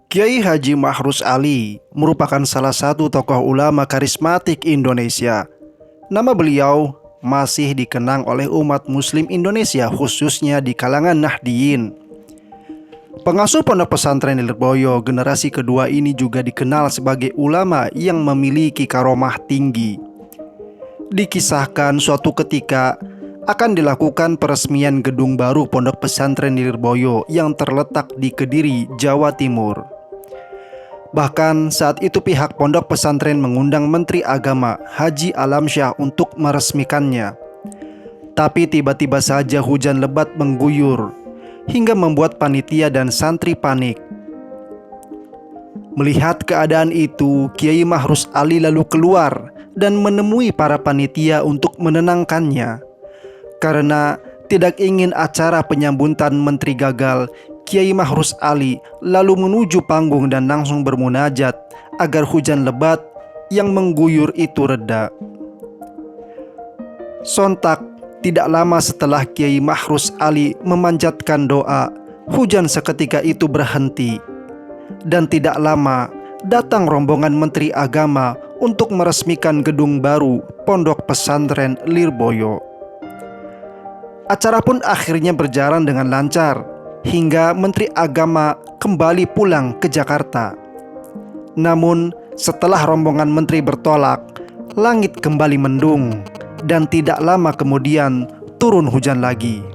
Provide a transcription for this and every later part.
Kiai Haji Mahruz Ali merupakan salah satu tokoh ulama karismatik Indonesia. Nama beliau masih dikenang oleh umat muslim Indonesia, khususnya di kalangan Nahdliyin. Pengasuh pondok pesantren Lirboyo generasi kedua ini juga dikenal sebagai ulama yang memiliki karomah tinggi. Dikisahkan suatu ketika akan dilakukan peresmian gedung baru pondok pesantren Lirboyo yang terletak di Kediri, Jawa Timur. Bahkan saat itu pihak pondok pesantren mengundang Menteri Agama Haji Alamsyah untuk meresmikannya. Tapi tiba-tiba saja hujan lebat mengguyur hingga membuat panitia dan santri panik. Melihat keadaan itu, Kiai Mahruz Ali lalu keluar dan menemui para panitia untuk menenangkannya. Karena tidak ingin acara penyambutan menteri gagal, Kiai Mahruz Ali lalu menuju panggung dan langsung bermunajat agar hujan lebat yang mengguyur itu reda. Sontak, tidak lama setelah Kiai Mahruz Ali memanjatkan doa, hujan seketika itu berhenti. Dan tidak lama, datang rombongan Menteri Agama untuk meresmikan gedung baru Pondok Pesantren Lirboyo. Acara pun akhirnya berjalan dengan lancar hingga Menteri Agama kembali pulang ke Jakarta. Namun setelah rombongan menteri bertolak, langit kembali mendung dan tidak lama kemudian turun hujan lagi.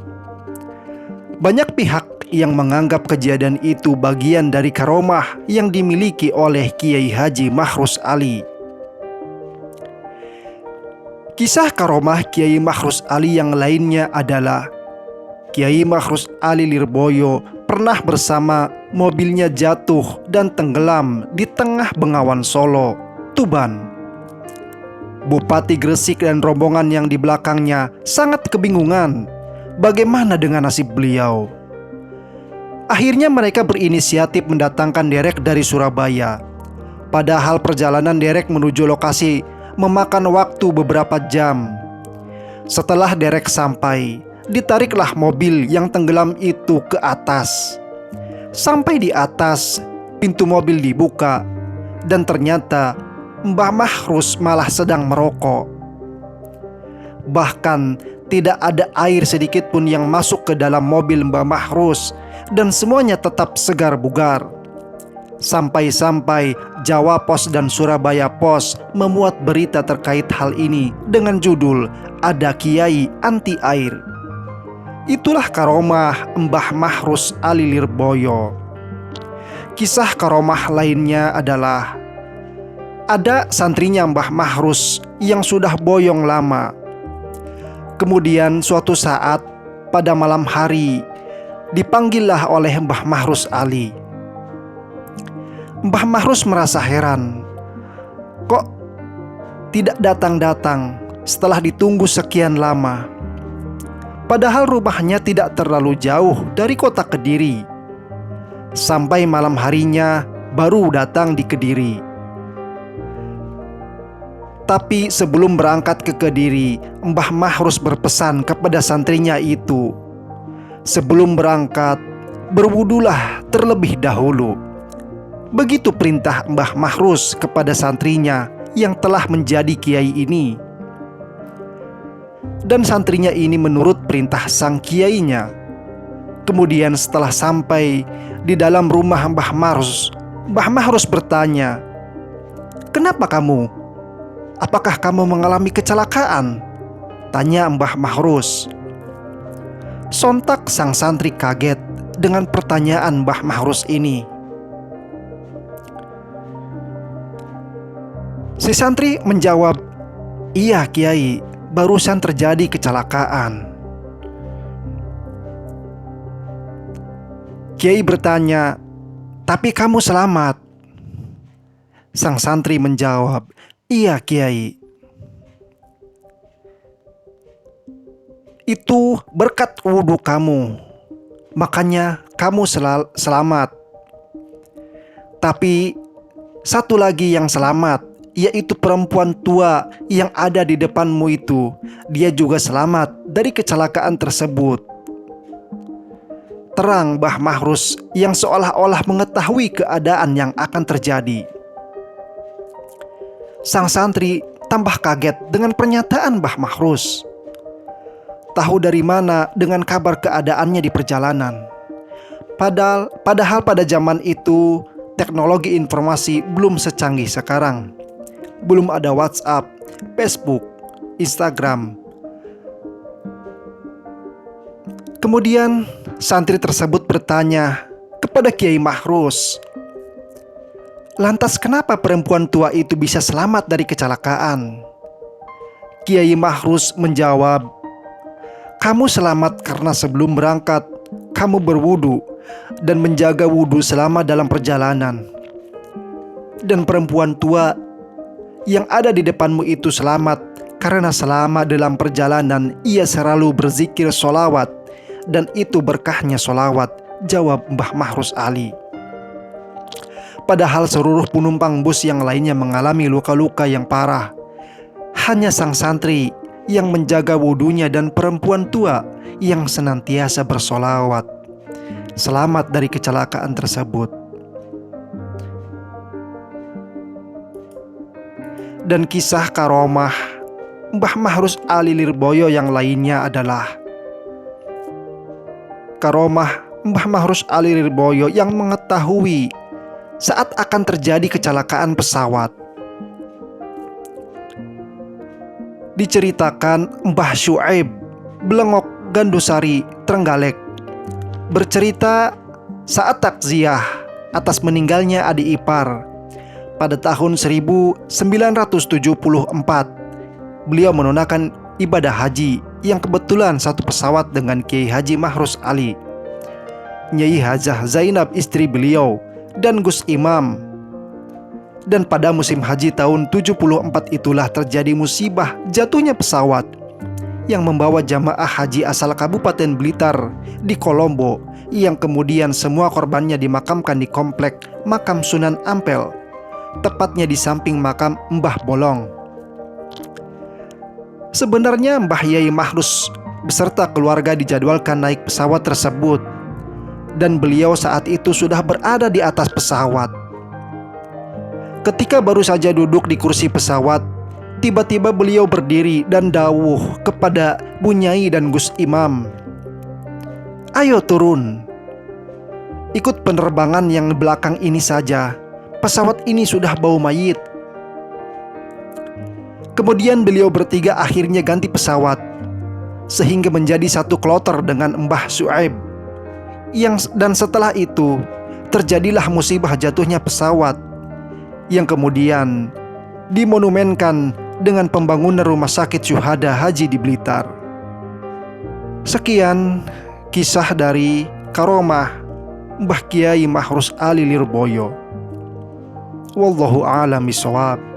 Banyak pihak yang menganggap kejadian itu bagian dari karomah yang dimiliki oleh Kiai Haji Mahruz Ali. Kisah karomah Kiai Mahruz Ali yang lainnya adalah Kiai Mahruz Ali Lirboyo pernah bersama mobilnya jatuh dan tenggelam di tengah Bengawan Solo, Tuban. Bupati Gresik dan rombongan yang di belakangnya sangat kebingungan bagaimana dengan nasib beliau. Akhirnya mereka berinisiatif mendatangkan derek dari Surabaya. Padahal perjalanan derek menuju lokasi memakan waktu beberapa jam. Setelah derek sampai, ditariklah mobil yang tenggelam itu ke atas. Sampai di atas, pintu mobil dibuka dan ternyata Mbah Mahruz malah sedang merokok. Bahkan tidak ada air sedikit pun yang masuk ke dalam mobil Mbah Mahruz dan semuanya tetap segar bugar. Sampai-sampai Jawa Pos dan Surabaya Pos memuat berita terkait hal ini dengan judul "Ada Kiai Anti Air". Itulah karomah Mbah Mahruz Ali Lirboyo. Kisah karomah lainnya adalah ada santrinya Mbah Mahruz yang sudah boyong lama. Kemudian suatu saat pada malam hari dipanggillah oleh Mbah Mahruz Ali. Mbah Mahruz merasa heran, kok tidak datang-datang setelah ditunggu sekian lama. Padahal rumahnya tidak terlalu jauh dari kota Kediri. Sampai malam harinya baru datang di Kediri. Tapi sebelum berangkat ke Kediri, Mbah Mahruz berpesan kepada santrinya itu, sebelum berangkat, berwudulah terlebih dahulu. Begitu perintah Mbah Mahruz kepada santrinya yang telah menjadi kiai ini. Dan santrinya ini menurut perintah sang kiainya. Kemudian setelah sampai di dalam rumah Mbah Mahruz bertanya, "Kenapa kamu? Apakah kamu mengalami kecelakaan?" tanya Mbah Mahruz. Sontak sang santri kaget dengan pertanyaan Mbah Mahruz ini. Si santri menjawab, "Iya Kiai, barusan terjadi kecelakaan." Kiai bertanya, "Tapi kamu selamat?" Sang santri menjawab, "Iya Kiai. Itu berkat wudhu kamu, makanya kamu selamat. Tapi satu lagi yang selamat, yaitu perempuan tua yang ada di depanmu itu. Dia juga selamat dari kecelakaan tersebut." terang Mbah Mahrus yang seolah-olah mengetahui keadaan yang akan terjadi. Sang santri tambah kaget dengan pernyataan Mbah Mahrus. Tahu dari mana dengan kabar keadaannya di perjalanan? Padahal pada zaman itu teknologi informasi belum secanggih sekarang. Belum ada WhatsApp, Facebook, Instagram. Kemudian santri tersebut bertanya kepada Kiai Mahrus, "Lantas kenapa perempuan tua itu bisa selamat dari kecelakaan?" Kiai Mahrus menjawab, "Kamu selamat karena sebelum berangkat kamu berwudu dan menjaga wudu selama dalam perjalanan. Dan perempuan tua yang ada di depanmu itu selamat karena selama dalam perjalanan ia selalu berzikir sholawat, dan itu berkahnya sholawat," jawab Mbah Mahrus Ali. Padahal seluruh penumpang bus yang lainnya mengalami luka-luka yang parah. Hanya sang santri yang menjaga wudunya dan perempuan tua yang senantiasa bersolawat selamat dari kecelakaan tersebut. Dan kisah karomah Mbah Mahrus Ali Lirboyo yang lainnya adalah karomah Mbah Mahrus Ali Lirboyo yang mengetahui saat akan terjadi kecelakaan pesawat. Diceritakan Mbah Syuaib Blengok Gandusari Trenggalek bercerita saat takziah atas meninggalnya adik ipar pada tahun 1974. Beliau menunaikan ibadah haji yang kebetulan satu pesawat dengan Kiai Haji Mahrus Ali, Nyai Hajah Zainab istri beliau, dan Gus Imam. Dan pada musim haji tahun 74 itulah terjadi musibah jatuhnya pesawat yang membawa jamaah haji asal Kabupaten Blitar di Kolombo, yang kemudian semua korbannya dimakamkan di komplek makam Sunan Ampel, tepatnya di samping makam Mbah Bolong. Sebenarnya Mbah Yai Mahrus beserta keluarga dijadwalkan naik pesawat tersebut, dan beliau saat itu sudah berada di atas pesawat. Ketika baru saja duduk di kursi pesawat, tiba-tiba beliau berdiri dan dawuh kepada Bu Nyai dan Gus Imam, "Ayo turun, ikut penerbangan yang belakang ini saja. Pesawat ini sudah bau mayit." Kemudian beliau bertiga akhirnya ganti pesawat, sehingga menjadi satu kloter dengan Mbah Syuaib. Dan setelah itu terjadilah musibah jatuhnya pesawat, yang kemudian dimonumenkan dengan pembangunan rumah sakit syuhada haji di Blitar. Sekian kisah dari karomah Mbah Kiai Mahrus Ali Lirboyo. Wallahu a'lam bishawab.